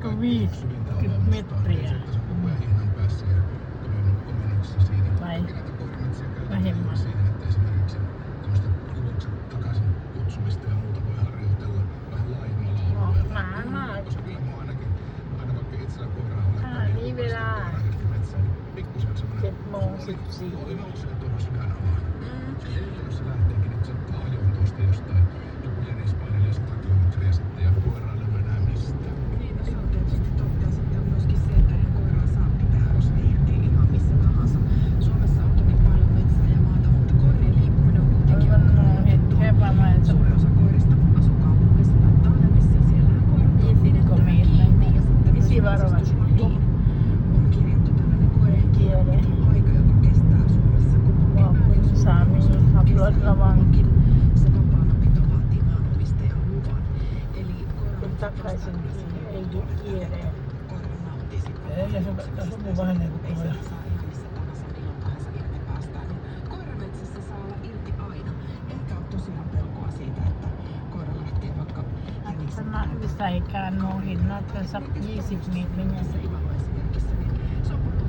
olisiko 50 metriä vai vähemmän? Niin vielä 10:14. Takaisin ei kiereen. Ja se on vähän niin kuin koirametsässä saa olla irti aina. Eikä ole tosiaan pelkoa siitä, että koira lähtee vaikka Tämä bisa ikan no hinna tersak 20 menit. esimerkiksi, niin se on